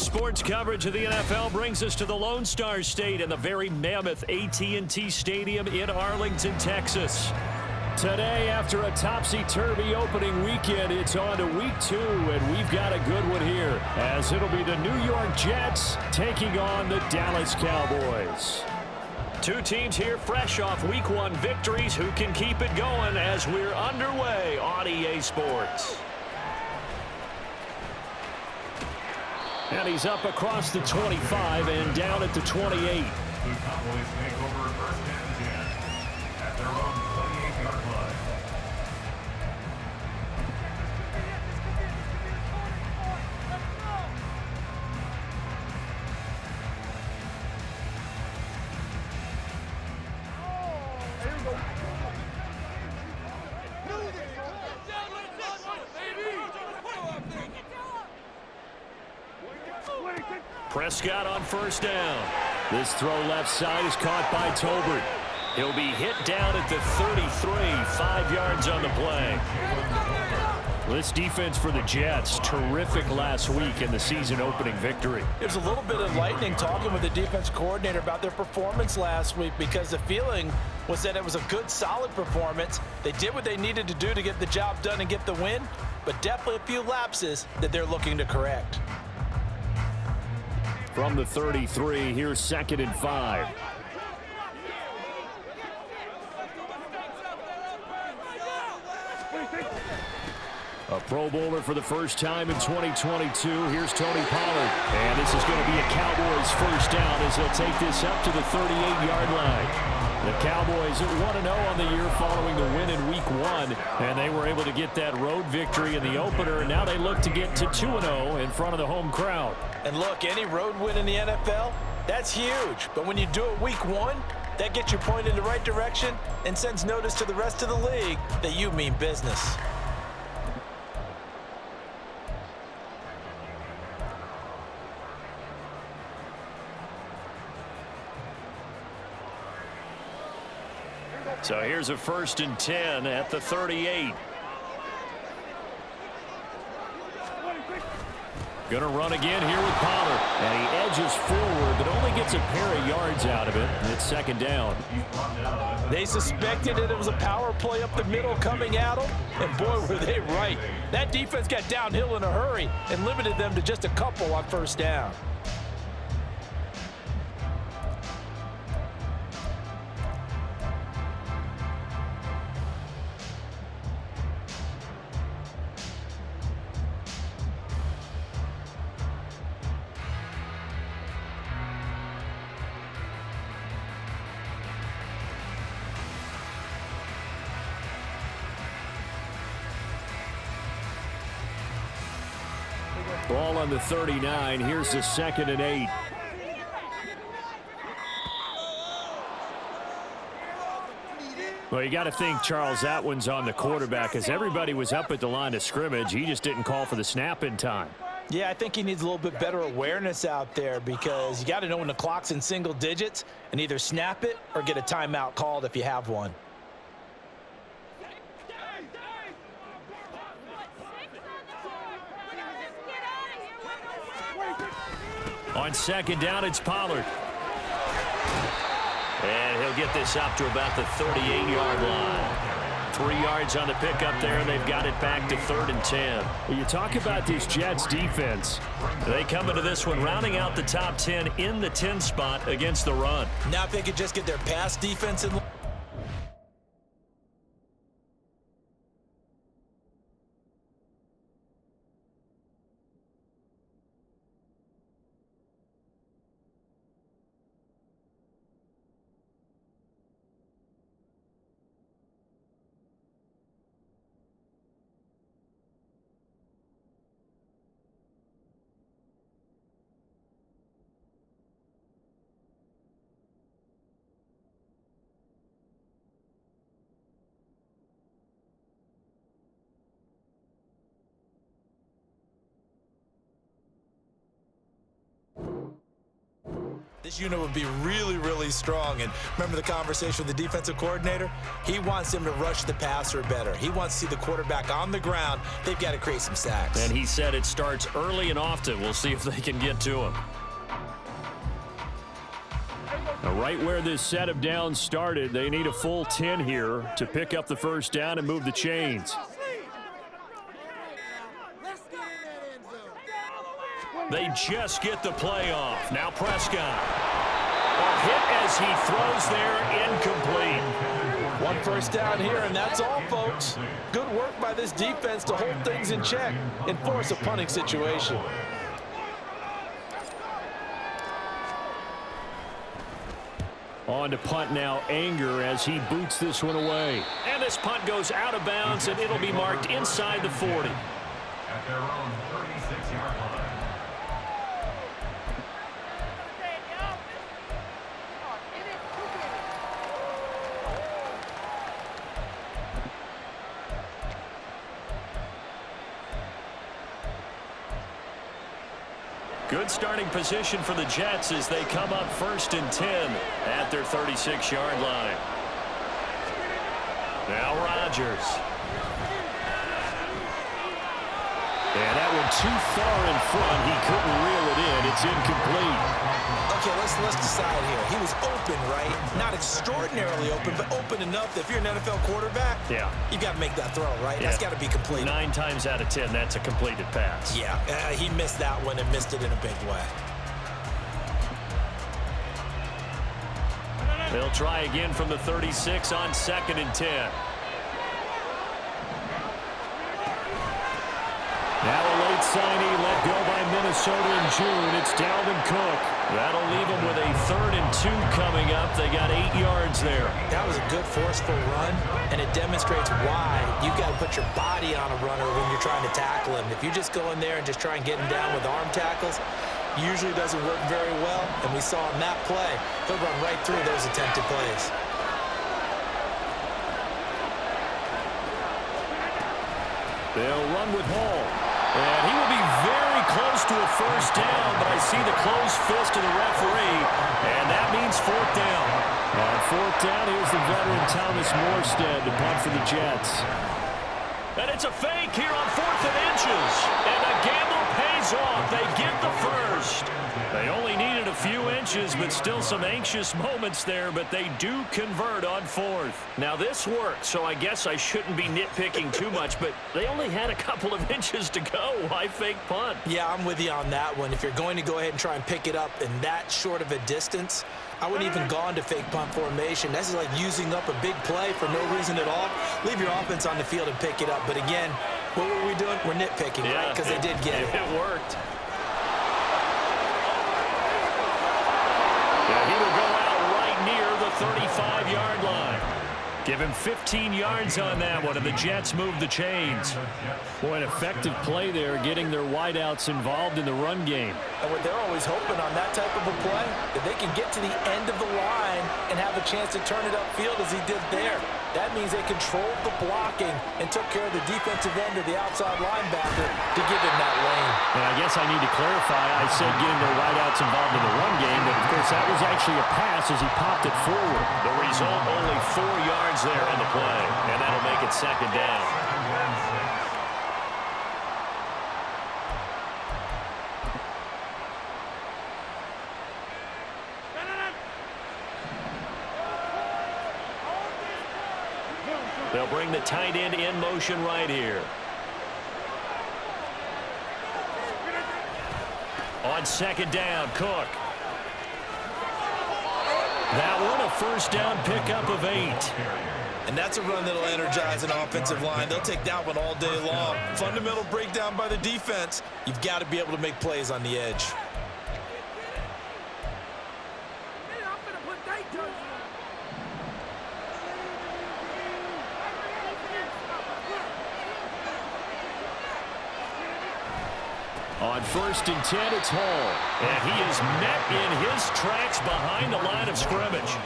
Sports coverage of the NFL brings us to the Lone Star State and the very mammoth AT&T Stadium in Arlington, Texas. Today, after a topsy-turvy opening weekend, it's on to week 2, and we've got a good one here, as it'll be the New York Jets taking on the Dallas Cowboys. Two teams here fresh off week 1 victories who can keep it going as we're underway on EA Sports. And he's up across the 25 and down at the 28. The Cowboys take over first and 10 at their own 28-yard line. Prescott on first down. This throw left side is caught by Tolbert. He'll be hit down at the 33, 5 yards on the play. This defense for the Jets, terrific last week in the season opening victory. There's a little bit of lightning talking with the defense coordinator about their performance last week, because the feeling was that it was a good, solid performance. They did what they needed to do to get the job done and get the win, but definitely a few lapses that they're looking to correct. From the 33, here's 2nd and 5. A Pro Bowler for the first time in 2022. Here's Tony Pollard. And this is going to be a Cowboys first down as they'll take this up to the 38-yard line. The Cowboys 1-0 on the year following the win in week 1. And they were able to get that road victory in the opener. And now they look to get to 2-0 in front of the home crowd. And look, any road win in the NFL, that's huge. But when you do it week 1, that gets you pointed in the right direction and sends notice to the rest of the league that you mean business. So here's a 1st and 10 at the 38. Going to run again here with Pollard. And he edges forward, but only gets a pair of yards out of it. And it's 2nd down. They suspected that it was a power play up the middle coming at them. And boy, were they right. That defense got downhill in a hurry and limited them to just a couple on first down. Ball on the 39. Here's the 2nd and 8. Well, you got to think, Charles, that one's on the quarterback, as everybody was up at the line of scrimmage. He just didn't call for the snap in time. Yeah, I think he needs a little bit better awareness out there, because you got to know when the clock's in single digits and either snap it or get a timeout called if you have one. On 2nd down, it's Pollard. And he'll get this up to about the 38-yard line. 3 yards on the pickup there, and they've got it back to 3rd and 10. Well, you talk about this Jets defense. They come into this one rounding out the top 10 in the 10 spot against the run. Now if they could just get their pass defense in. this unit would be really, really strong. And remember the conversation with the defensive coordinator? He wants them to rush the passer better. He wants to see the quarterback on the ground. They've got to create some sacks. And he said it starts early and often. We'll see if they can get to him. Now, right where this set of downs started, they need a full 10 here to pick up the first down and move the chains. They just get the play off. Now Prescott. A hit as he throws there, incomplete. One first down here, and that's all, folks. Good work by this defense to hold things in check and force a punting situation. On to punt now, Anger, as he boots this one away. And this punt goes out of bounds, and it'll be marked inside the 40. At their own 36-yard line. Good starting position for the Jets as they come up 1st and 10 at their 36-yard line. Now Rodgers. And that one too far in front. He couldn't reel it in. It's incomplete. Okay, let's decide here. He was open, right? Not extraordinarily open, but open enough that if you're an NFL quarterback, you got to make that throw, right? That's got to be complete. 9 times out of 10, that's a completed pass. Yeah, he missed that one and missed it in a big way. They'll try again from the 36 on 2nd and 10. Now a late signee let go by Minnesota in June. It's Dalvin Cook. That'll leave them with a 3rd and 2 coming up. They got 8 yards there. That was a good forceful run, and it demonstrates why you've got to put your body on a runner when you're trying to tackle him. If you just go in there and just try and get him down with arm tackles, usually doesn't work very well, and we saw in that play, he'll run right through those attempted plays. They'll run with Hall. And he will be very close to a first down, but I see the closed fist of the referee, and that means 4th down. On 4th down, here's the veteran Thomas Morstead to punt for the Jets. And it's a fake here on 4th and inches, and the gamble pays off. They get the first. They only needed a few inches, but still some anxious moments there, but they do convert on 4th. Now, this worked, so I guess I shouldn't be nitpicking too much, but they only had a couple of inches to go. Why fake punt? Yeah, I'm with you on that one. If you're going to go ahead and try and pick it up in that short of a distance, I wouldn't even gone to fake punt formation. This is like using up a big play for no reason at all. Leave your offense on the field and pick it up. But again, what were we doing? We're nitpicking, right? Because they did get it. It worked. Yeah, he will go out right near the 35-yard line. Give him 15 yards on that one, and the Jets move the chains. Boy, an effective play there, getting their wideouts involved in the run game. And what they're always hoping on that type of a play, that they can get to the end of the line and have a chance to turn it upfield as he did there. That means they controlled the blocking and took care of the defensive end of the outside linebacker to give him that lane. And I guess I need to clarify, I said getting their wideouts involved in the run game, but of course that was actually a pass as he popped it forward. The result, only 4 yards there on the play, and that'll make it 2nd down. They'll bring the tight end in motion right here. On 2nd down, Cook. That one, a first down pickup of 8. And that's a run that'll energize an offensive line. They'll take that one all day long. Fundamental breakdown by the defense. You've got to be able to make plays on the edge. On 1st and 10, it's Hall. And he is met in his tracks behind the line of scrimmage.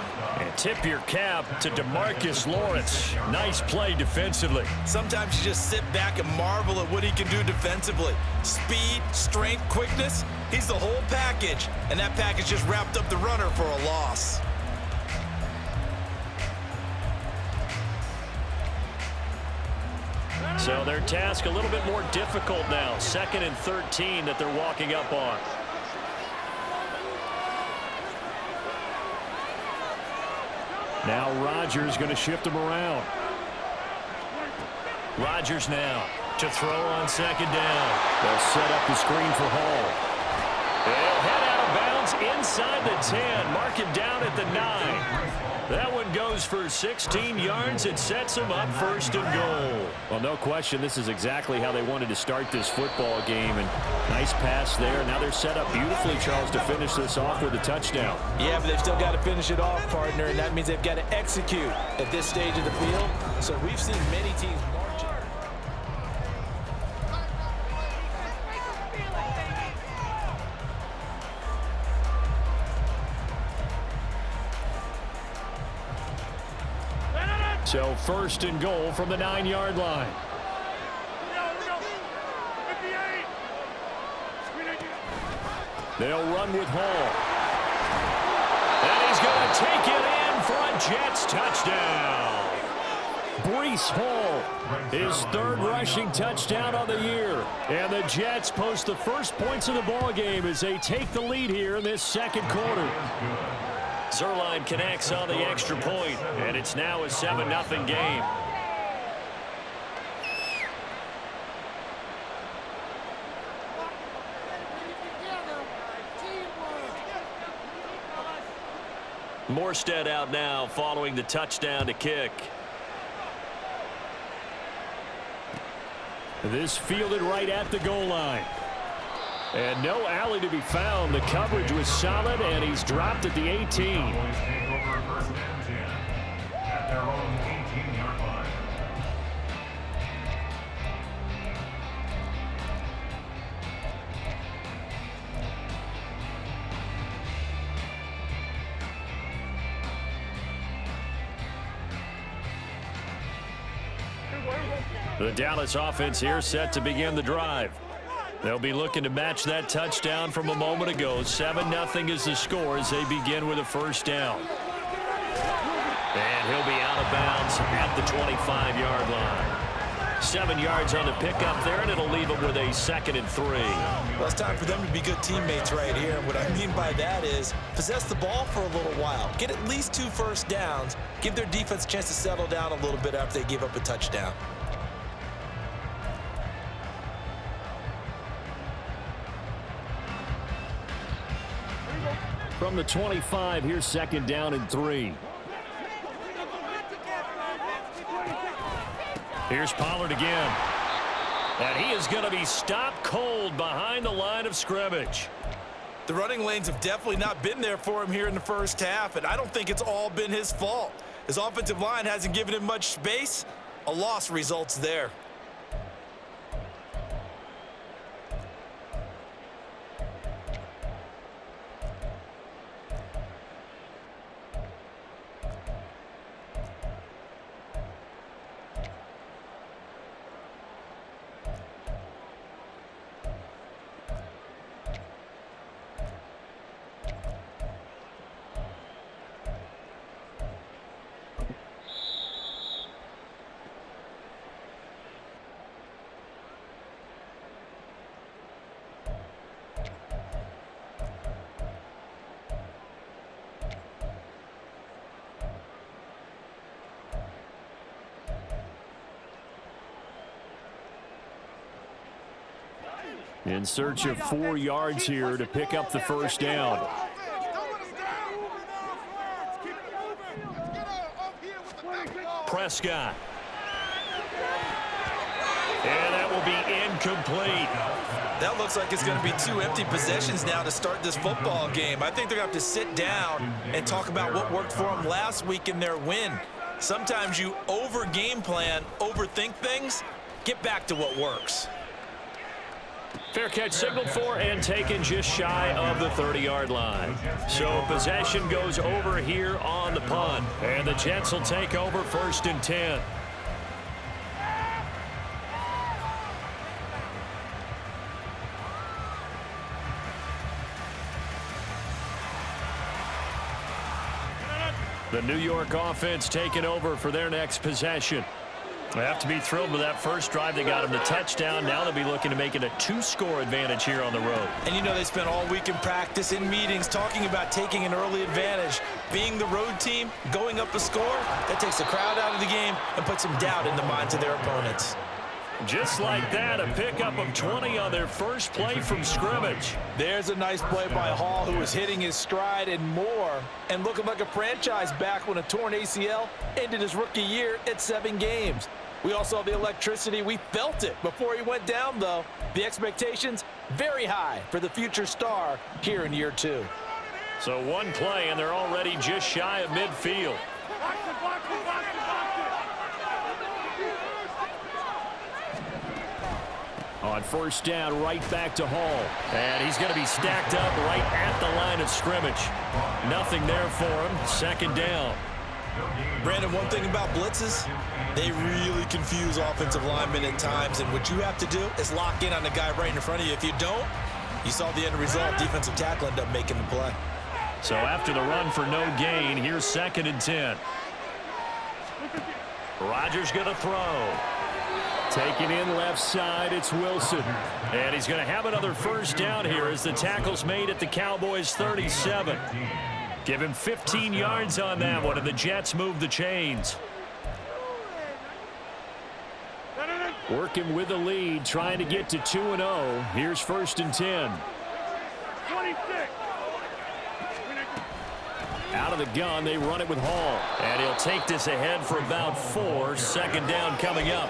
And tip your cap to DeMarcus Lawrence. Nice play defensively. Sometimes you just sit back and marvel at what he can do defensively. Speed, strength, quickness. He's the whole package, and that package just wrapped up the runner for a loss. So their task a little bit more difficult now. 2nd and 13 that they're walking up on. Now Rodgers going to shift him around. Rodgers now to throw on 2nd down. They'll set up the screen for Hall. They'll head out of bounds inside the 10. Mark it down at the 9. That one goes for 16 yards. It sets them up 1st and goal. Well, no question, this is exactly how they wanted to start this football game. And nice pass there. Now they're set up beautifully, Charles, to finish this off with a touchdown. Yeah, but they've still got to finish it off, partner, and that means they've got to execute at this stage of the field. So we've seen many teams marching. So 1st and goal from the 9-yard line. They'll run with Hall. And he's going to take it in for a Jets touchdown. Breece Hall, his 3rd rushing touchdown on the year. And the Jets post the first points of the ball game as they take the lead here in this 2nd quarter. Zerline connects on the extra point, and it's now a 7-0 game. Morstead out now following the touchdown to kick. This fielded right at the goal line. And no alley to be found. The coverage was solid, and he's dropped at the 18. Cowboys take over 1st and 10 at their own 18-yard line. The Dallas offense here set to begin the drive. They'll be looking to match that touchdown from a moment ago. 7-0 is the score as they begin with a 1st down. And he'll be out of bounds at the 25-yard line. 7 yards on the pickup there, and it'll leave them with a 2nd and 3. Well, it's time for them to be good teammates right here. And what I mean by that is possess the ball for a little while. Get at least 2 first downs. Give their defense a chance to settle down a little bit after they give up a touchdown. From the 25, here's 2nd down and 3. Here's Pollard again. And he is going to be stopped cold behind the line of scrimmage. The running lanes have definitely not been there for him here in the 1st half, and I don't think it's all been his fault. His offensive line hasn't given him much space. A loss results there. In search of 4 yards here to pick up the 1st down. Prescott. And that will be incomplete. That looks like it's going to be 2 empty possessions now to start this football game. I think they're going to have to sit down and talk about what worked for them last week in their win. Sometimes you over-game plan, overthink things. Get back to what works. Fair catch signaled for and taken just shy of the 30-yard line. So possession goes over here on the punt. And the Jets will take over 1st and 10. The New York offense taking over for their next possession. They have to be thrilled with that first drive. They got them the touchdown. Now they'll be looking to make it a 2-score advantage here on the road. And you know they spent all week in practice, in meetings, talking about taking an early advantage. Being the road team, going up a score, that takes the crowd out of the game and puts some doubt in the minds of their opponents. Just like that, a pickup of 20 on their first play from scrimmage. There's a nice play by Hall, who was hitting his stride and more, and looking like a franchise back when a torn ACL ended his rookie year at 7 games. We all saw the electricity. We felt it before he went down, though. The expectations very high for the future star here in year 2. So one play, and they're already just shy of midfield. On first down, right back to Hall. And he's going to be stacked up right at the line of scrimmage. Nothing there for him. Second down. Brandon, one thing about blitzes, they really confuse offensive linemen at times, and what you have to do is lock in on the guy right in front of you. If you don't, you saw the end result. Defensive tackle ended up making the play. So after the run for no gain, here's 2nd and 10. Rodgers going to throw. Taking in left side, it's Wilson. And he's going to have another first down here as the tackle's made at the Cowboys' 37. Give him 15 yards on that one, and the Jets move the chains. Working with the lead, trying to get to 2-0. Here's 1st and 10. 26. Out of the gun, they run it with Hall. And he'll take this ahead for about 4. 2nd down coming up.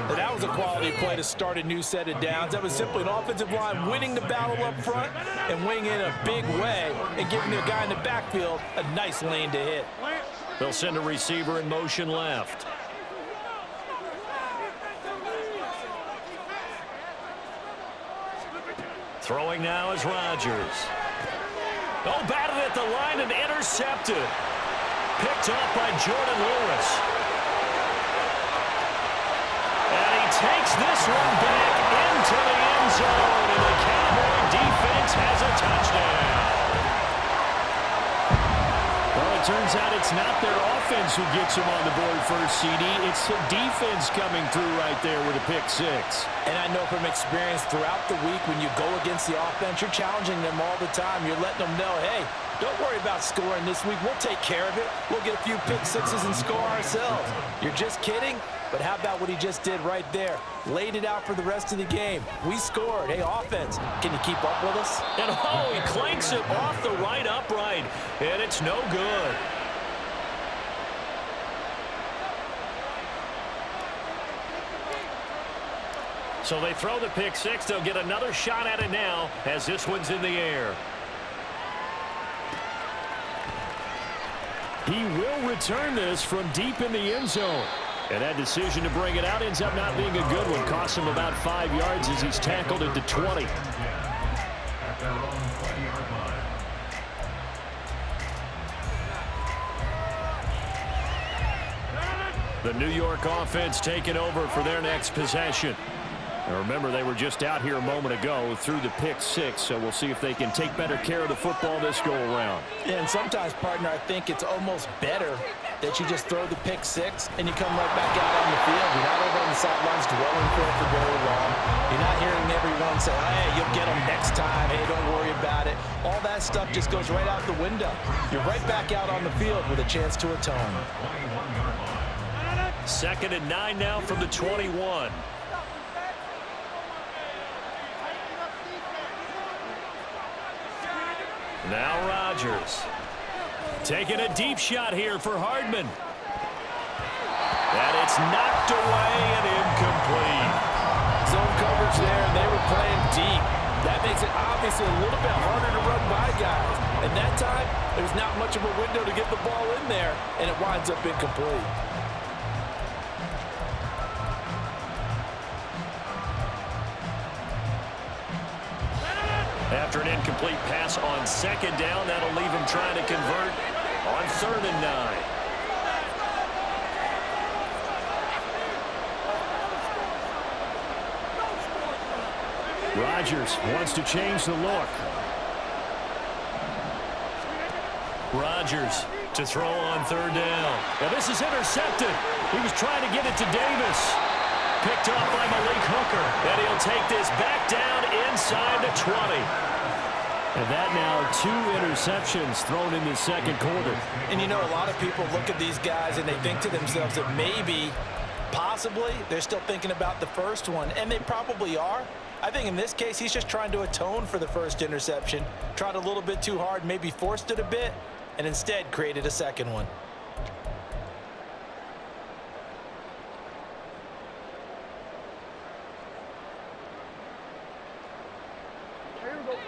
And that was a quality play to start a new set of downs. That was simply an offensive line winning the battle up front and winning in a big way and giving the guy in the backfield a nice lane to hit. They'll send a receiver in motion left. Throwing now is Rodgers. Oh, batted at the line and intercepted. Picked off by Jordan Lewis. And he takes this one back into the end zone, and the Cowboy defense has a touchdown. Well, it turns out it's not their offense who gets them on the board first, CD. It's the defense coming through right there with a pick 6. And I know from experience throughout the week, when you go against the offense, you're challenging them all the time. You're letting them know, hey, don't worry about scoring this week. We'll take care of it. We'll get a few pick 6s and score ourselves. You're just kidding? But how about what he just did right there? Laid it out for the rest of the game. We scored. Hey, offense, can you keep up with us? And oh, he clanks it off the right upright, and it's no good. So they throw the pick 6. They'll get another shot at it now as this one's in the air. He will return this from deep in the end zone. And that decision to bring it out ends up not being a good one. Costs him about 5 yards as he's tackled at the 20. The New York offense taking over for their next possession. Now remember, they were just out here a moment ago through the pick 6, so we'll see if they can take better care of the football this go-around. And sometimes, partner, I think it's almost better that you just throw the pick 6 and you come right back out on the field. You're not over on the sidelines dwelling for it for very long. You're not hearing everyone say, hey, you'll get them next time. Hey, don't worry about it. All that stuff just goes right out the window. You're right back out on the field with a chance to atone. 2nd and 9 now from the 21. Now Rodgers. Taking a deep shot here for Hardman. And it's knocked away and incomplete. Zone coverage there, and they were playing deep. That makes it obviously a little bit harder to run by guys. And that time, there's not much of a window to get the ball in there, and it winds up incomplete. After an incomplete pass on 2nd down, that'll leave him trying to convert on 3rd and 9. Rodgers wants to change the look. Rodgers to throw on third down. Now this is intercepted. He was trying to get it to Davis. Picked off by Malik Hooker. And he'll take this back down inside the 20. And that now 2 interceptions thrown in the second quarter. And you know, a lot of people look at these guys and they think to themselves that maybe, possibly, they're still thinking about the first one. And they probably are. I think in this case, he's just trying to atone for the first interception. Tried a little bit too hard, maybe forced it a bit, and instead created a second one.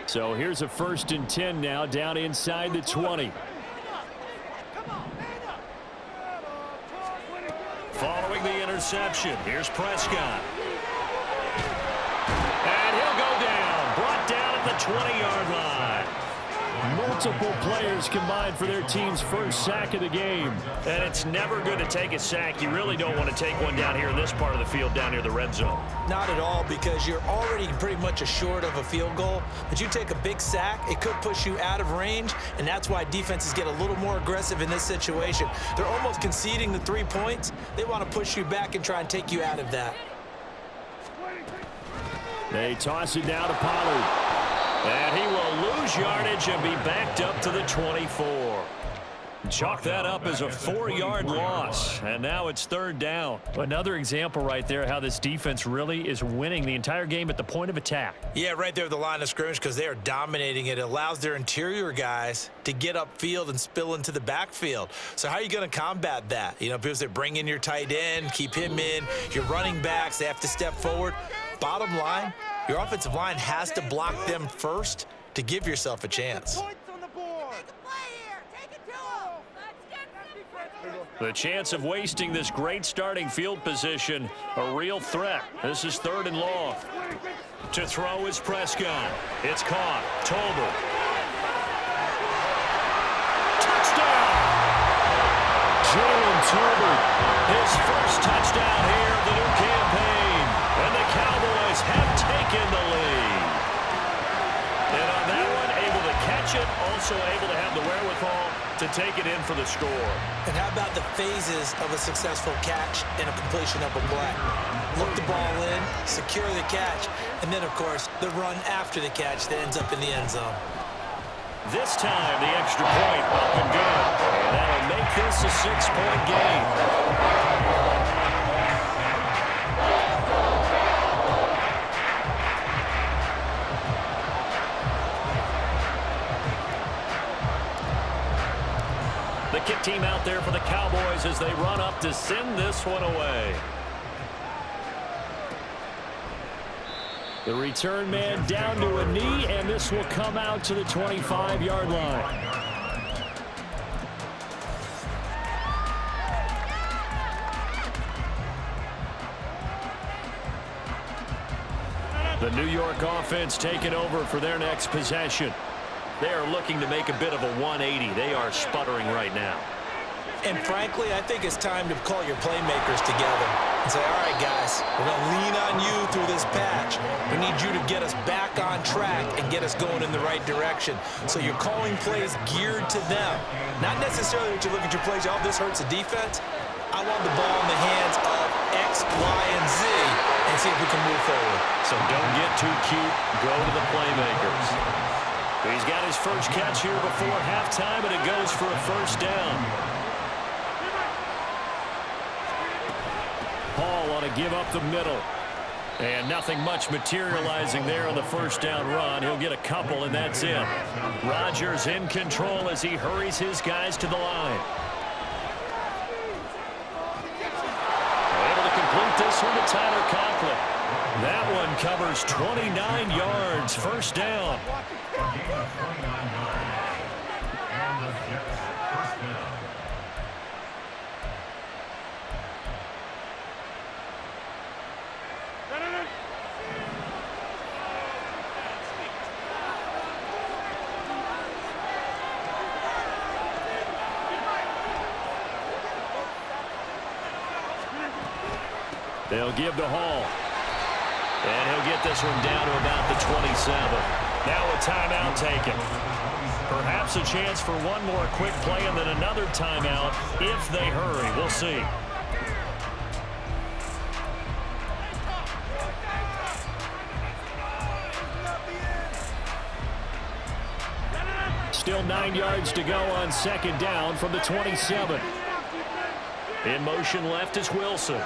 So here's a 1st and 10 now, down inside the 20. Following the interception, here's Prescott. And he'll go down, brought down at the 20-yard line. Multiple players combined for their team's first sack of the game. And it's never good to take a sack. You really don't want to take one down here in this part of the field, down near the red zone. Not at all, because you're already pretty much assured of a field goal. But you take a big sack, it could push you out of range, and that's why defenses get a little more aggressive in this situation. They're almost conceding the 3 points. They want to push you back and try and take you out of that. They toss it down to Pollard. And he will lose yardage and be backed up to the 24. Chalk that up as a 4-yard loss. And now it's 3rd down. Another example right there how this defense really is winning the entire game at the point of attack. Yeah, right there at the line of scrimmage, because they are dominating it. It allows their interior guys to get upfield and spill into the backfield. So how are you going to combat that? You know, because they bring in your tight end, keep him in. Your running backs, they have to step forward. Bottom line, your offensive line has to block them first to give yourself a chance. The chance of wasting this great starting field position, a real threat. This is 3rd and long. To throw is Prescott. It's caught. Tolbert. Touchdown! Jalen Tolbert, his first touchdown here of the new campaign. And the Cowboys have taken the lead. And on that one, able to catch it, also able to have the wherewithal to take it in for the score. And how about the phases of a successful catch and a completion of a play? Look the ball in, secure the catch, and then, of course, the run after the catch that ends up in the end zone. This time, the extra point up and good. And that'll make this a 6-point game. The kick team out there for the Cowboys as they run up to send this one away. The return man down to a knee, and this will come out to the 25-yard line. The New York offense taking over for their next possession. They are looking to make a bit of a 180. They are sputtering right now. And frankly, I think it's time to call your playmakers together and say, all right, guys, we're going to lean on you through this patch. We need you to get us back on track and get us going in the right direction. So you're calling plays geared to them. Not necessarily that you look at your plays, oh, this hurts the defense. I want the ball in the hands of X, Y, and Z and see if we can move forward. So don't get too cute. Go to the playmakers. He's got his first catch here before halftime, and it goes for a 1st down. Hall on a give up the middle. And nothing much materializing there on the 1st down run. He'll get a couple, and that's it. Rodgers in control as he hurries his guys to the line. Able to complete this one to Tyler Conklin. That one covers 29 yards, 1st down. They'll give to Hall. And he'll get this one down to about the 27. Now a timeout taken. Perhaps a chance for one more quick play and then another timeout if they hurry. We'll see. Still 9 yards to go on second down from the 27. In motion left is Wilson.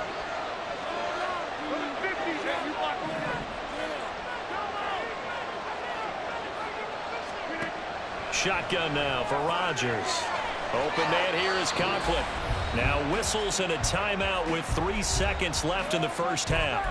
Shotgun now for Rodgers. Open man here is Conklin. Now whistles and a timeout with 3 seconds left in the first half.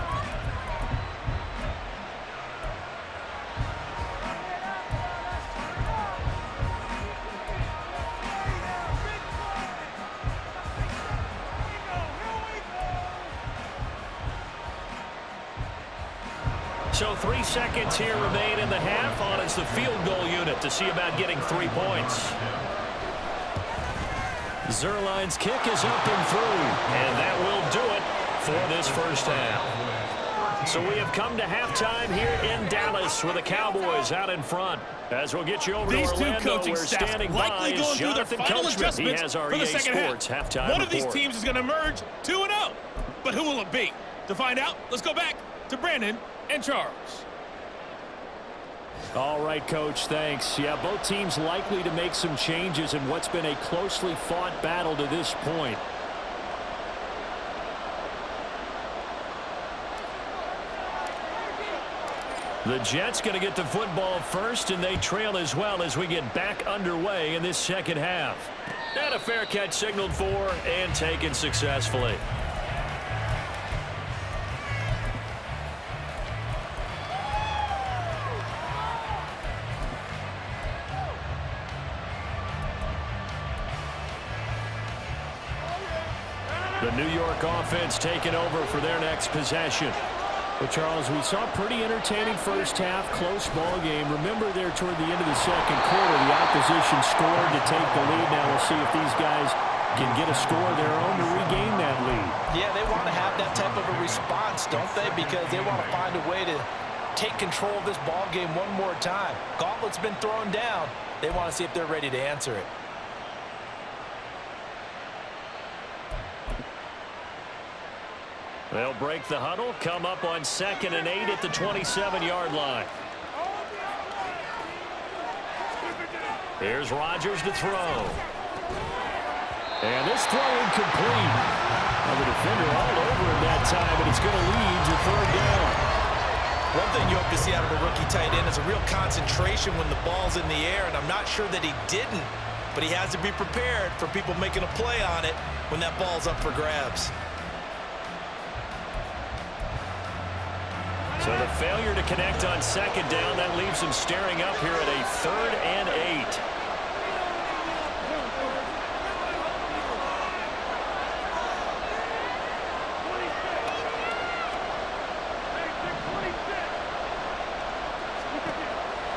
So 3 seconds here remain in the half. On is the field goal unit to see about getting 3 points. Zerline's kick is up and through, and that will do it for this first half. So we have come to halftime here in Dallas with the Cowboys out in front. As we'll get you over to Orlando, where standing by is Jonathan Coachman. He has our EA Sports halftime One of these report. teams is going to emerge 2-0. But who will it be? To find out, let's go back to Brandon and Charles. All right, Coach, thanks. Yeah, both teams likely to make some changes in what's been a closely fought battle to this point. The Jets going to get the football first, and they trail as well as we get back underway in this second half. And a fair catch signaled for and taken successfully. The New York offense taking over for their next possession. Well, Charles, we saw a pretty entertaining first half, close ball game. Remember there toward the end of the second quarter, the opposition scored to take the lead. Now we'll see if these guys can get a score of their own to regain that lead. Yeah, they want to have that type of a response, don't they? Because they want to find a way to take control of this ball game one more time. Gauntlet's been thrown down. They want to see if they're ready to answer it. They'll break the huddle, come up on 2nd and 8 at the 27-yard line. Here's Rodgers to throw. And this throw incomplete. Well, the defender all over him that time, and it's going to lead to 3rd down. One thing you hope to see out of a rookie tight end is a real concentration when the ball's in the air, and I'm not sure that he didn't, but he has to be prepared for people making a play on it when that ball's up for grabs. So the failure to connect on 2nd down, that leaves him staring up here at a 3rd and 8.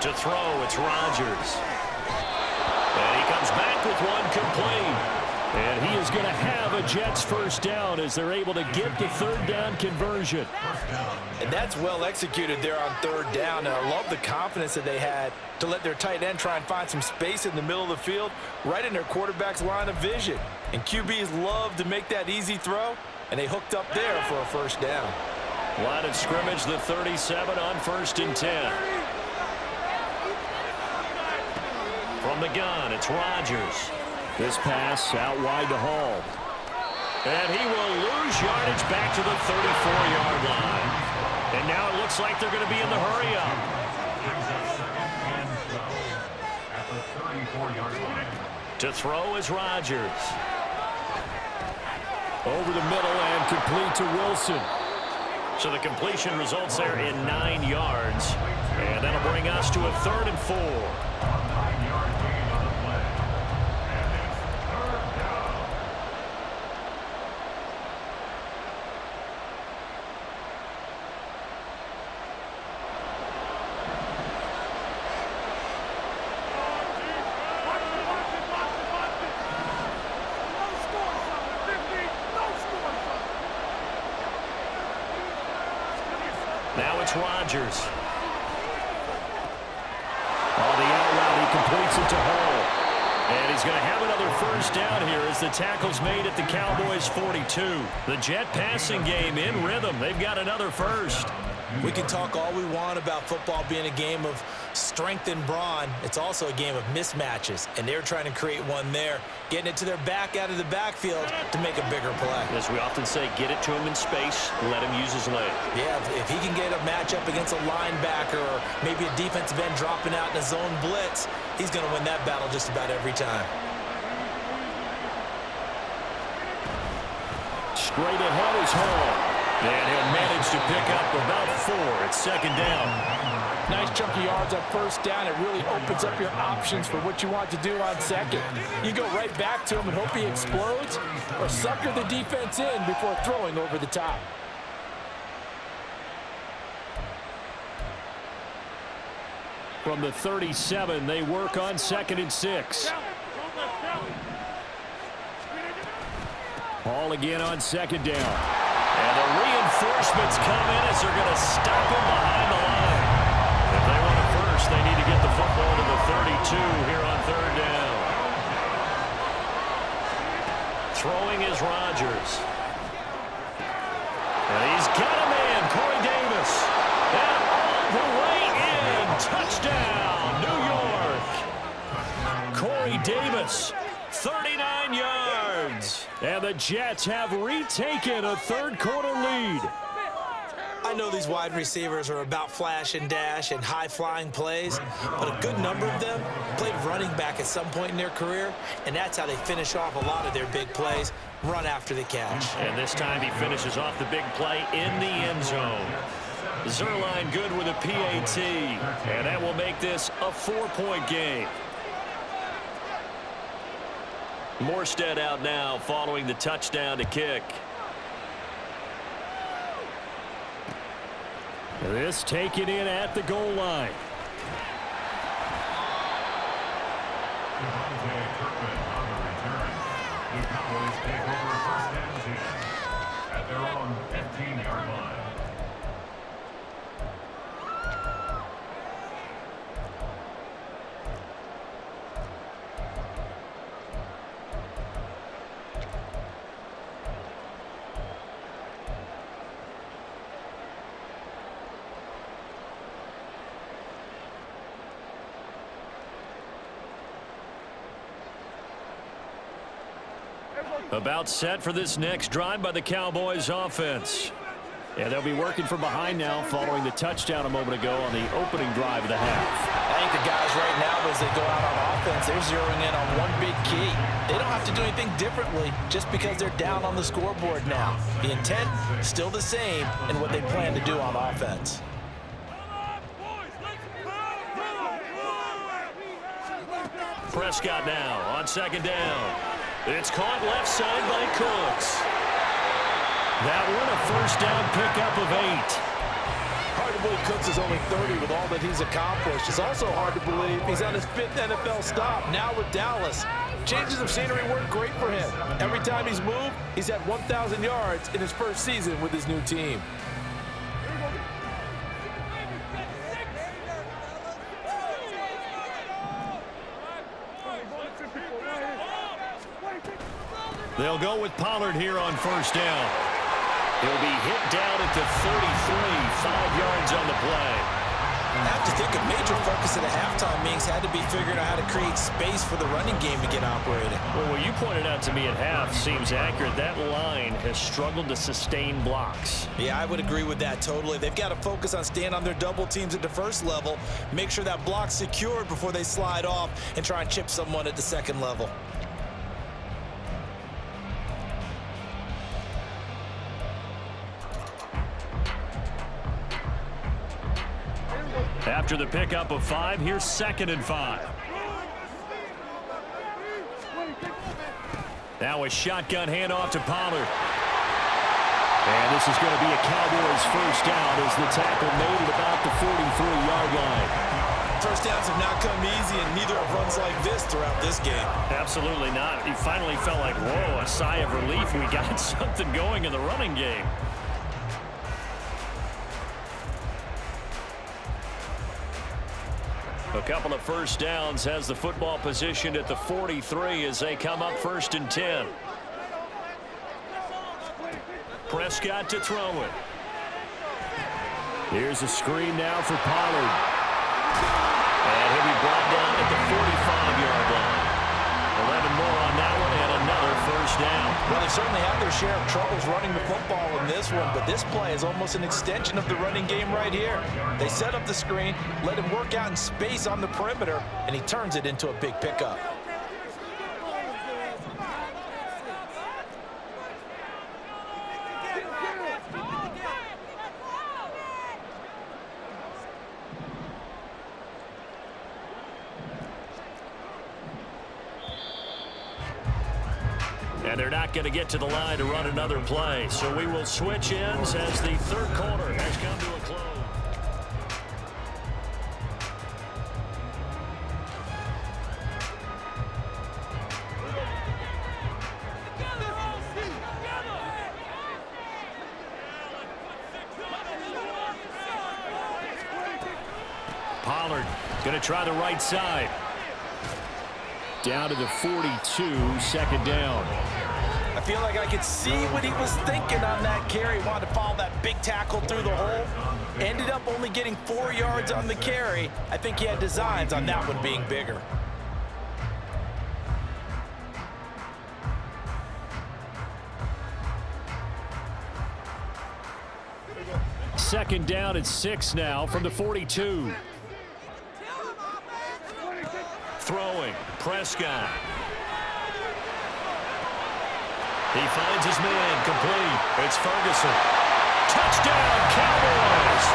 To throw, it's Rodgers. And he comes back with one complete. And he is going to have a Jets first down as they're able to get the 3rd down conversion. And that's well executed there on 3rd down. And I love the confidence that they had to let their tight end try and find some space in the middle of the field, right in their quarterback's line of vision. And QBs love to make that easy throw, and they hooked up there for a first down. Line of scrimmage, the 37 on 1st and 10. From the gun, it's Rodgers. This pass out wide to Hall. And he will lose yardage back to the 34-yard line. And now it looks like they're going to be in the hurry-up. To throw is Rodgers. Over the middle and complete to Wilson. So the completion results there in 9 yards. And that'll bring us to a 3rd and 4. Now it's Rodgers. On the out route, he completes it to Hall. And he's going to have another first down here as the tackle's made at the Cowboys' 42. The Jet passing game in rhythm. They've got another first. We can talk all we want about football being a game of strength and brawn. It's also a game of mismatches, and they're trying to create one there, getting it to their back out of the backfield to make a bigger play. As we often say, get it to him in space, let him use his leg. Yeah, if he can get a matchup against a linebacker or maybe a defensive end dropping out in a zone blitz, he's going to win that battle just about every time. Straight ahead is Hall. And he'll manage to pick up about 4 at second down. Nice chunky yards on first down. It really opens up your options for what you want to do on second. You go right back to him and hope he explodes or sucker the defense in before throwing over the top. From the 37, they work on 2nd and 6. Hall again on 2nd down. And the reinforcements come in as they're going to stop him behind the line. If they want it first, they need to get the football to the 32 here on 3rd down. Throwing is Rodgers. And he's got a man, Corey Davis. And all the way in. Touchdown, New York. Corey Davis, 39 yards. And the Jets have retaken a third-quarter lead. I know these wide receivers are about flash and dash and high-flying plays, but a good number of them played running back at some point in their career, and that's how they finish off a lot of their big plays, run after the catch. And this time he finishes off the big play in the end zone. Zerline good with a PAT, and that will make this a 4-point game. Morstead out now following the touchdown to kick. This taken in at the goal line. The Cowboys take over first and 10 at their own 15-yard line. About set for this next drive by the Cowboys offense. And they'll be working from behind now following the touchdown a moment ago on the opening drive of the half. I think the guys right now, as they go out on offense, they're zeroing in on one big key. They don't have to do anything differently just because they're down on the scoreboard now. The intent, still the same in what they plan to do on offense. Prescott now on 2nd down. It's caught left side by Cooks. That one a first down pickup of 8. Hard to believe Cooks is only 30 with all that he's accomplished. It's also hard to believe he's on his 5th NFL stop, now with Dallas. Changes of scenery work great for him. Every time he's moved, he's had 1,000 yards in his first season with his new team. They'll go with Pollard here on first down. He'll be hit down at the 33, 5 yards on the play. I have to think a major focus at a halftime meetings had to be figuring out how to create space for the running game to get operating. Well, what you pointed out to me at half seems accurate. That line has struggled to sustain blocks. Yeah, I would agree with that totally. They've got to focus on staying on their double teams at the first level, make sure that block's secured before they slide off and try and chip someone at the second level. After the pickup of 5, here's 2nd and 5. Now a shotgun handoff to Pollard. And this is going to be a Cowboys first down as the tackle made at about the 43-yard line. First downs have not come easy, and neither have runs like this throughout this game. Absolutely not. He finally felt like, whoa, a sigh of relief. We got something going in the running game. A couple of first downs, has the football positioned at the 43 as they come up 1st and 10. Prescott to throw it. Here's a screen now for Pollard. And he'll be brought down at the 45-yard line. 11 more on that one and another first down. Well, they certainly had their share of troubles running the football in this one, but this play is almost an extension of the running game right here. They set up the screen, let him work out in space on the perimeter, and he turns it into a big pickup. And they're not going to get to the line to run another play. So we will switch ends as the third quarter has come to a close. Pollard going to try the right side. Down to the 42, second down. I feel like I could see what he was thinking on that carry. Wanted to follow that big tackle through the hole. Ended up only getting 4 yards on the carry. I think he had designs on that one being bigger. Second down at 6 now from the 42. Throwing, Prescott. He finds his man, complete. It's Ferguson. Touchdown, Cowboys!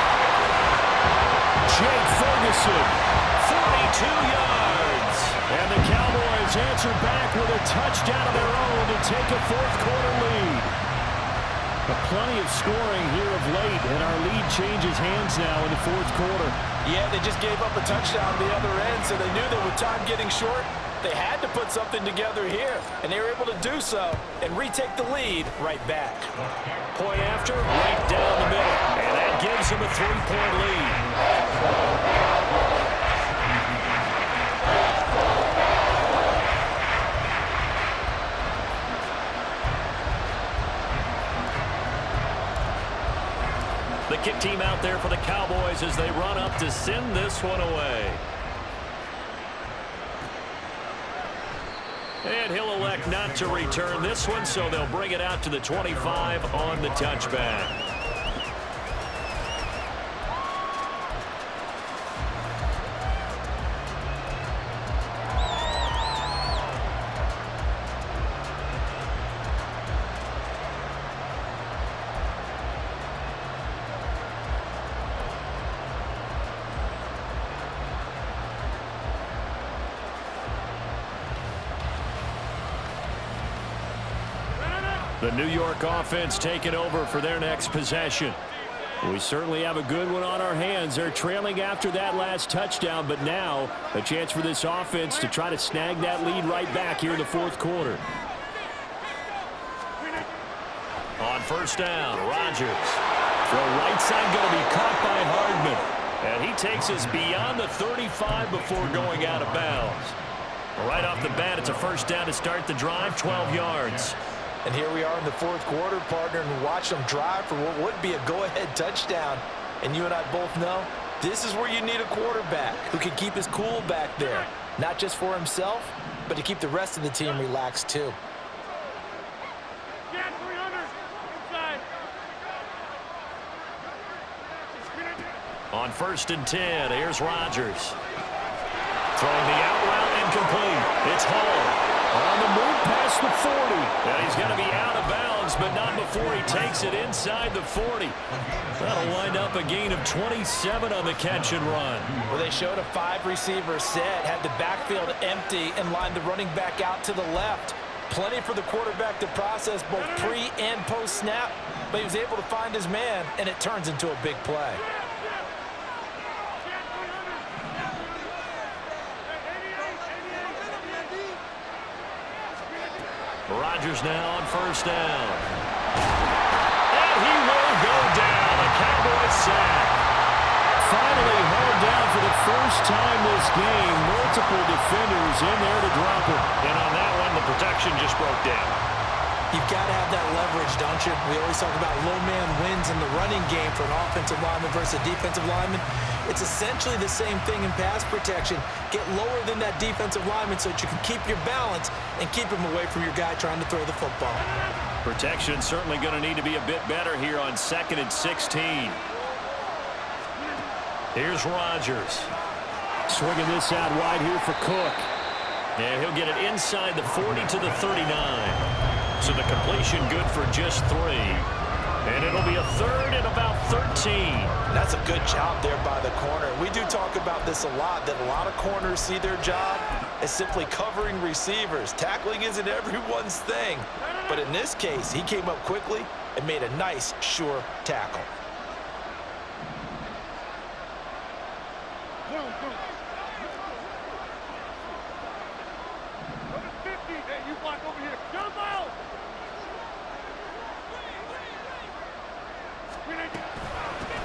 Jake Ferguson, 42 yards. And the Cowboys answer back with a touchdown of their own to take a fourth-quarter lead. But plenty of scoring here of late, and our lead changes hands now in the fourth quarter. Yeah, they just gave up a touchdown the other end, so they knew that with time getting short, they had to put something together here, and they were able to do so and retake the lead right back. Point after, right down the middle, and that gives them a 3-point lead. The kick team out there for the Cowboys as they run up to send this one away. And he'll elect not to return this one, so they'll bring it out to the 25 on the touchback. The New York offense taking over for their next possession. We certainly have a good one on our hands. They're trailing after that last touchdown, but now a chance for this offense to try to snag that lead right back here in the fourth quarter. On first down, Rodgers. Throw right side going to be caught by Hardman. And he takes us beyond the 35 before going out of bounds. Right off the bat, it's a first down to start the drive, 12 yards. And here we are in the fourth quarter, partner, and watch them drive for what would be a go-ahead touchdown. And you and I both know this is where you need a quarterback who can keep his cool back there, not just for himself, but to keep the rest of the team relaxed too. On first and 10, here's Rodgers. Throwing the out route incomplete. It's Hall. On the move past the 40. And he's going to be out of bounds, but not before he takes it inside the 40. That'll wind up a gain of 27 on the catch and run. Well, they showed a 5-receiver set, had the backfield empty, and lined the running back out to the left. Plenty for the quarterback to process both pre- and post-snap, but he was able to find his man, and it turns into a big play. Rodgers now on first down. And he will go down. A Cowboys sack. finally hauled down for the first time this game. Multiple defenders in there to drop him. And on that one, the protection just broke down. You've got to have that leverage, don't you? We always talk about low man wins in the running game for an offensive lineman versus a defensive lineman. It's essentially the same thing in pass protection. Get lower than that defensive lineman so that you can keep your balance and keep him away from your guy trying to throw the football. Protection certainly going to need to be a bit better here on 2nd and 16. Here's Rodgers. Swinging this out wide here for Cook. Yeah, he'll get it inside the 40 to the 39. So the completion good for just 3. And it'll be a 3rd and about 13. That's a good job there by the corner. We do talk about this a lot, that a lot of corners see their job as simply covering receivers. Tackling isn't everyone's thing. But in this case, he came up quickly and made a nice, sure tackle.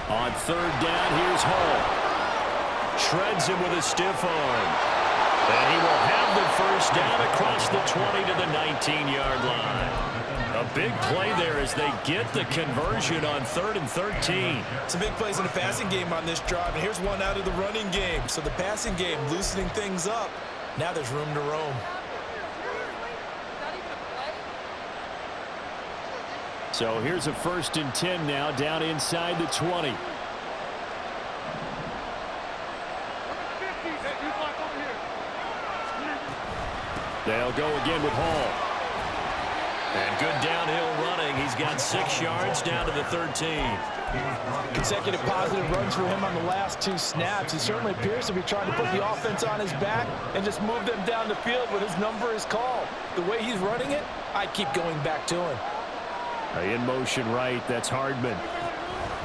On 3rd down, here's Hall. Shreds him with a stiff arm. And he will have the first down across the 20 to the 19-yard line. A big play there as they get the conversion on 3rd and 13. Some big plays in the passing game on this drive, and here's one out of the running game. So the passing game loosening things up. Now there's room to roam. So here's a 1st and 10 now, down inside the 20. They'll go again with Hall. And good downhill running. He's got 6 yards down to the 13. Consecutive positive runs for him on the last 2 snaps. He certainly appears to be trying to put the offense on his back and just move them down the field when his number is called. The way he's running it, I'd keep going back to him. In motion right, that's Hardman.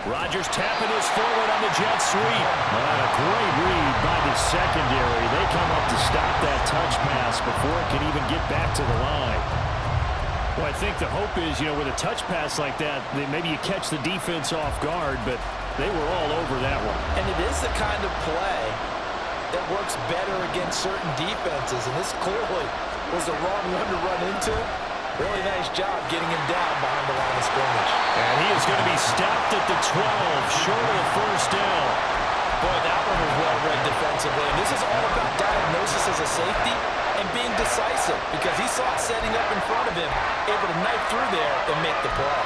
Rodgers tapping his forward on the jet sweep. And a great read by the secondary. They come up to stop that touch pass before it can even get back to the line. Well, I think the hope is, with a touch pass like that, maybe you catch the defense off guard, but they were all over that one. And it is the kind of play that works better against certain defenses, and this clearly was the wrong one to run into. Really nice job getting him down behind the line of scrimmage. And he is going to be stopped at the 12, short of the first down. Boy, that one was well-read defensively. And this is all about diagnosis as a safety and being decisive, because he saw it setting up in front of him, able to knife through there and make the play.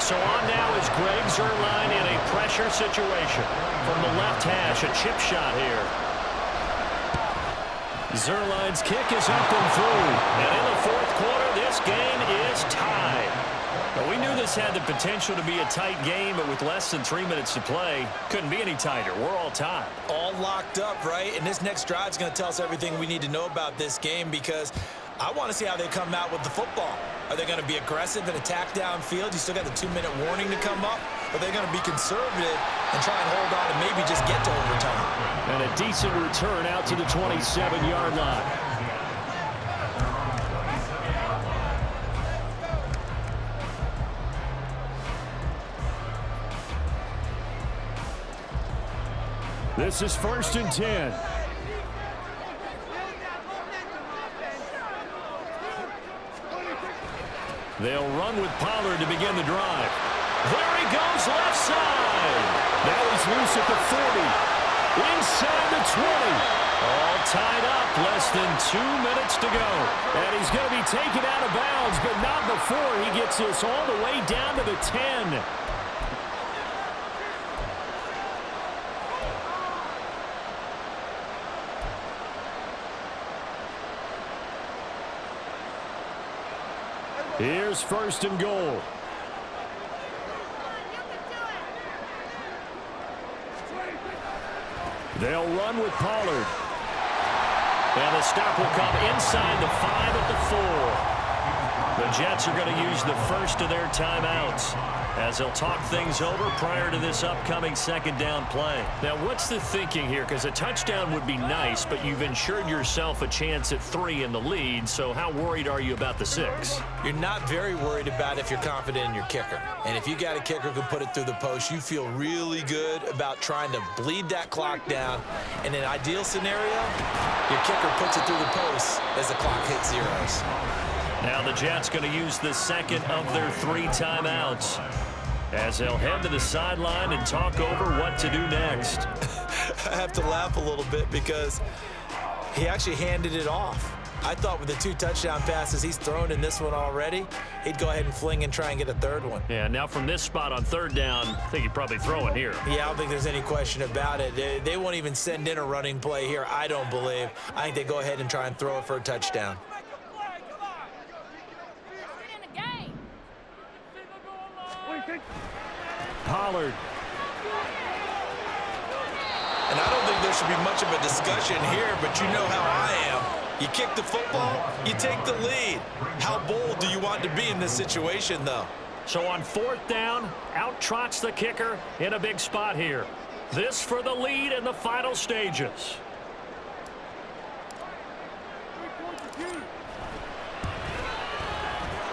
So on now is Greg Zuerlein in a pressure situation. From the left hash, a chip shot here. Zuerlein's kick is up and through. And in the 4th quarter, this game is tied. Well, we knew this had the potential to be a tight game, but with less than 3 minutes to play, couldn't be any tighter. We're all tied. All locked up, right? And this next drive is going to tell us everything we need to know about this game, because I want to see how they come out with the football. Are they going to be aggressive and attack downfield? You still got the 2-minute warning to come up. Are they going to be conservative and try and hold on and maybe just get to overtime? And a decent return out to the 27-yard line. This is 1st and 10. They'll run with Pollard to begin the drive. There he goes, left side. Now he's loose at the 40. Inside the 20. All tied up, less than 2 minutes to go. And he's going to be taken out of bounds, but not before he gets this all the way down to the 10. Here's 1st and goal. They'll run with Pollard. And the stop will come inside the 5 at the 4. The Jets are going to use the first of their timeouts as they'll talk things over prior to this upcoming second down play. Now, what's the thinking here? Because a touchdown would be nice, but you've ensured yourself a chance at 3 in the lead, so how worried are you about the 6? You're not very worried about if you're confident in your kicker. And if you got a kicker who can put it through the post, you feel really good about trying to bleed that clock down. In an ideal scenario, your kicker puts it through the post as the clock hits zeros. Now the Jets going to use the second of their 3 timeouts as they'll head to the sideline and talk over what to do next. I have to laugh a little bit because he actually handed it off. I thought with the 2 touchdown passes he's thrown in this one already, he'd go ahead and fling and try and get a 3rd one. Yeah, now from this spot on 3rd down, I think he'd probably throw it here. Yeah, I don't think there's any question about it. They won't even send in a running play here, I don't believe. I think they go ahead and try and throw it for a touchdown. Pollard. And I don't think there should be much of a discussion here, but you know how I am. You kick the football, you take the lead. How bold do you want to be in this situation, though? So on 4th down, out trots the kicker in a big spot here. This for the lead in the final stages.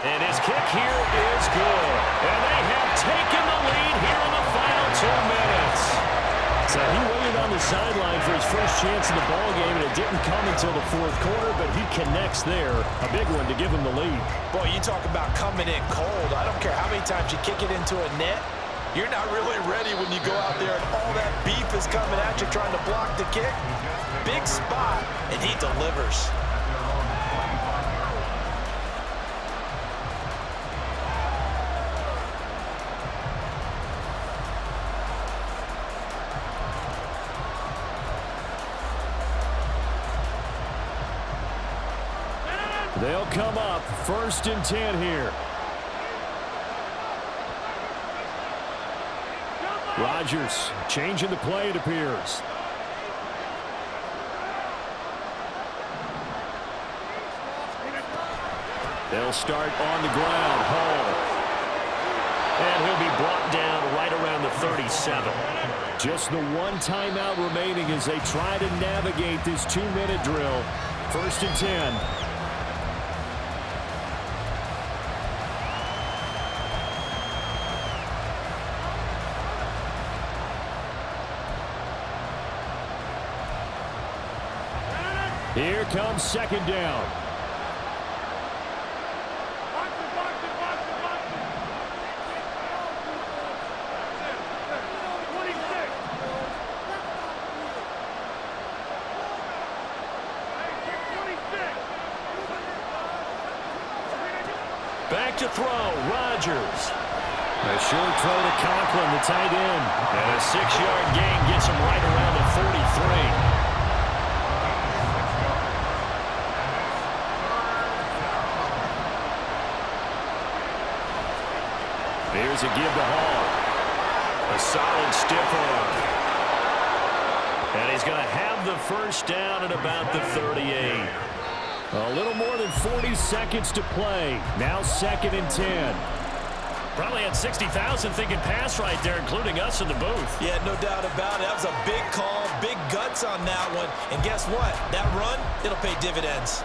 And his kick here is good. And they have taken the lead here in the final 2 minutes. So he waited on the sideline for his first chance in the ballgame, and it didn't come until the 4th quarter, but he connects there. A big one to give him the lead. Boy, you talk about coming in cold. I don't care how many times you kick it into a net. You're not really ready when you go out there and all that beef is coming at you trying to block the kick. Big spot, and he delivers. They'll come up 1st and 10 here. Rodgers changing the play, it appears. They'll start on the ground. Hall. And he'll be brought down right around the 37. Just the 1 timeout remaining as they try to navigate this 2-minute drill. 1st and 10. Here comes 2nd down. Back to throw, Rodgers. A short throw to Conklin, the tight end. And a 6-yard gain gets him right around the 43. Here's a give to Hall. A solid stiff arm. And he's going to have the 1st down at about the 38. A little more than 40 seconds to play. Now 2nd and 10. Probably had 60,000 thinking pass right there, including us in the booth. Yeah, no doubt about it. That was a big call, big guts on that one. And guess what? That run, it'll pay dividends.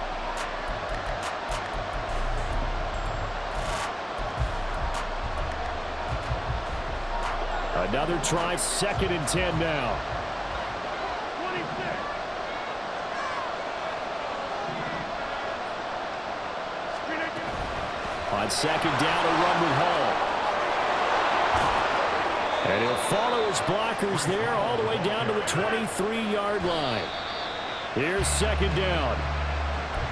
Another try, 2nd and 10 now. On 2nd down, a run with Hall. And he'll follow his blockers there all the way down to the 23-yard line. Here's 2nd down.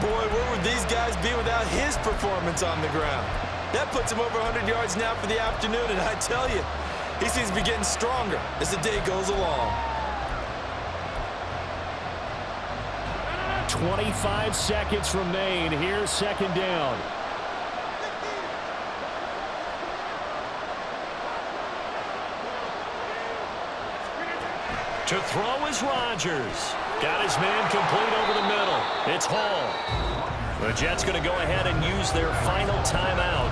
Boy, where would these guys be without his performance on the ground? That puts him over 100 yards now for the afternoon, and I tell you, he seems to be getting stronger as the day goes along. 25 seconds remain. Here's 2nd down. To throw is Rodgers. Got his man complete over the middle. It's Hall. The Jets going to go ahead and use their final timeout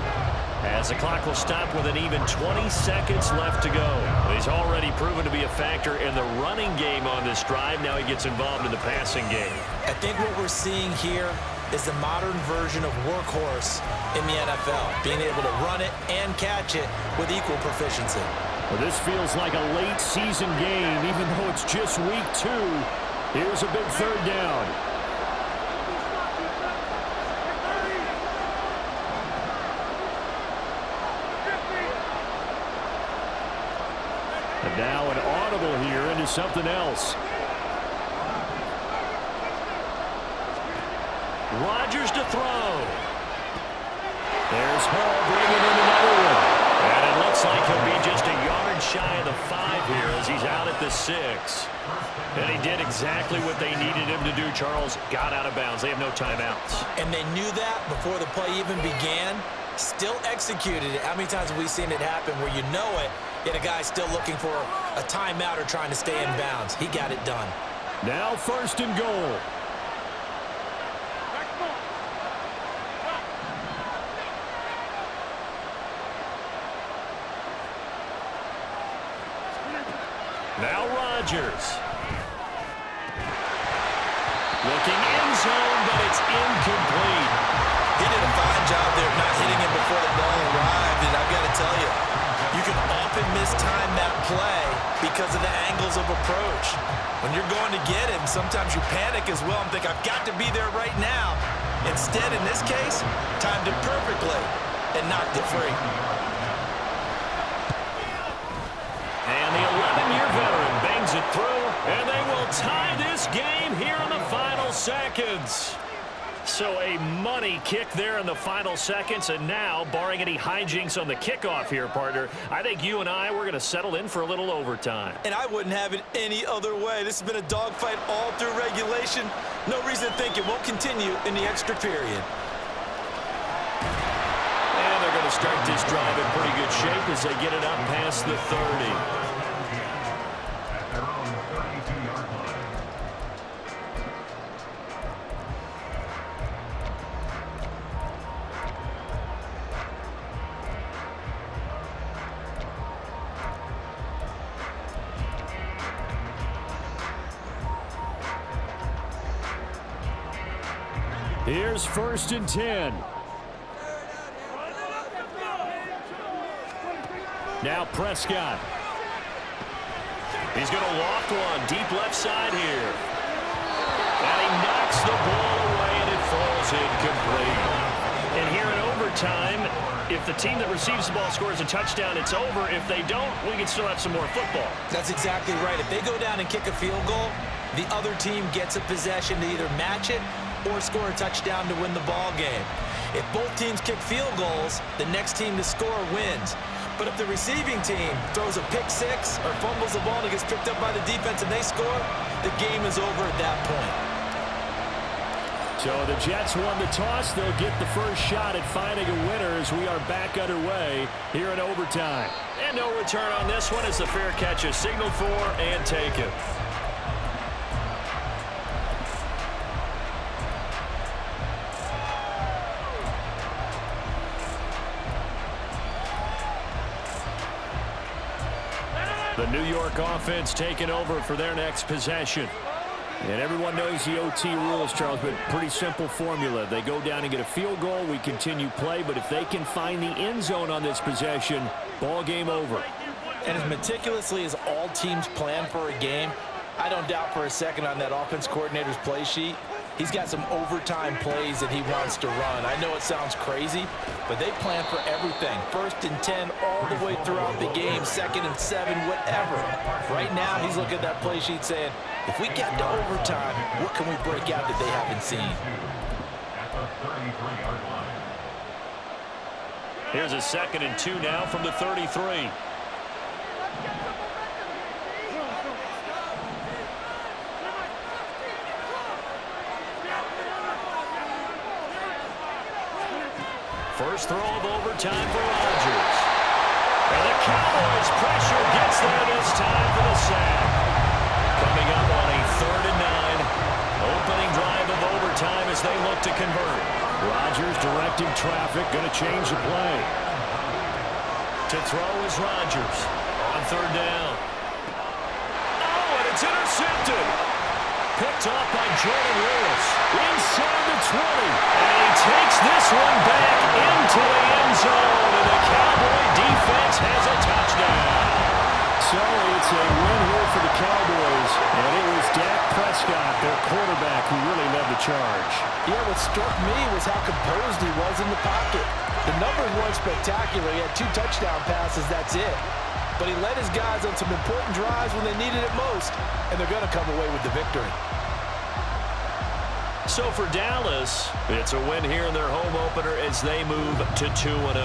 as the clock will stop with an even 20 seconds left to go. He's already proven to be a factor in the running game on this drive. Now he gets involved in the passing game. I think what we're seeing here is the modern version of workhorse in the NFL, being able to run it and catch it with equal proficiency. Well, this feels like a late season game, even though it's just week 2. Here's a big third down. And now an audible here into something else. Rodgers to throw. There's Hall bringing in another one. And it looks like he'll be just a yard shy of the 5 here as he's out at the 6. And he did exactly what they needed him to do, Charles. Got out of bounds. They have no timeouts. And they knew that before the play even began. Still executed it. How many times have we seen it happen where you know it, yet a guy still looking for a timeout or trying to stay in bounds? He got it done. Now 1st and goal. Now Rodgers. Looking end zone, but it's incomplete. He did a fine job there of not hitting him before the ball arrived, and I've got to tell you, you can often mistime that play because of the angles of approach. When you're going to get him, sometimes you panic as well and think, I've got to be there right now. Instead, in this case, timed it perfectly and knocked it free. And the 11-year veteran bangs it through, and they will tie this game here in the final seconds. So a money kick there in the final seconds, and now, barring any hijinks on the kickoff here, partner, I think you and I, we're going to settle in for a little overtime. And I wouldn't have it any other way. This has been a dogfight all through regulation. No reason to think it won't continue in the extra period. And they're going to start this drive in pretty good shape as they get it up past the 30. At their own 32-yard line. Here's 1st and 10. Now Prescott. He's going to loft one deep left side here. And he knocks the ball away, and it falls incomplete. And here in overtime, if the team that receives the ball scores a touchdown, it's over. If they don't, we can still have some more football. That's exactly right. If they go down and kick a field goal, the other team gets a possession to either match it or score a touchdown to win the ball game. If both teams kick field goals, the next team to score wins. But if the receiving team throws a pick six or fumbles the ball and it gets picked up by the defense and they score, the game is over at that point. So the Jets won the toss. They'll get the first shot at finding a winner as we are back underway here in overtime. And no return on this one as the fair catch is signaled for and taken. The New York offense taking over for their next possession. And everyone knows the OT rules, Charles, but pretty simple formula. They go down and get a field goal, we continue play, but if they can find the end zone on this possession, ball game over. And as meticulously as all teams plan for a game, I don't doubt for a second on that offense coordinator's play sheet, he's got some overtime plays that he wants to run. I know it sounds crazy, but they plan for everything. 1st and 10 all the way throughout the game, 2nd and 7, whatever. Right now, he's looking at that play sheet saying, if we get to overtime, what can we break out that they haven't seen? At the 33-yard line. Here's a 2nd and 2 now from the 33. First throw of overtime for Rodgers. And the Cowboys pressure gets there this time for the sack. Coming up on a 3rd and 9. Opening drive of overtime as they look look to convert. Rodgers directing traffic, going to change the play. To throw is Rodgers on third down. Oh, and it's intercepted. Picked off by Jordan Lewis. Inside the 20. And he takes this one back into the end zone. And the Cowboy defense has a touchdown. So it's a win here for the Cowboys. And it was Dak Prescott, their quarterback, who really led the charge. Yeah, what struck me was how composed he was in the pocket. The numbers weren't spectacular. He had 2 touchdown passes, that's it. But he led his guys on some important drives when they needed it most, and they're going to come away with the victory. So for Dallas, it's a win here in their home opener as they move to 2-0.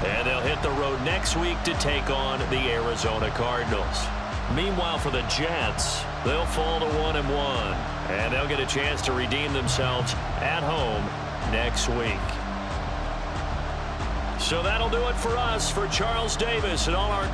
And they'll hit the road next week to take on the Arizona Cardinals. Meanwhile, for the Jets, they'll fall to 1-1. And they'll get a chance to redeem themselves at home next week. So that'll do it for us. For Charles Davis and all our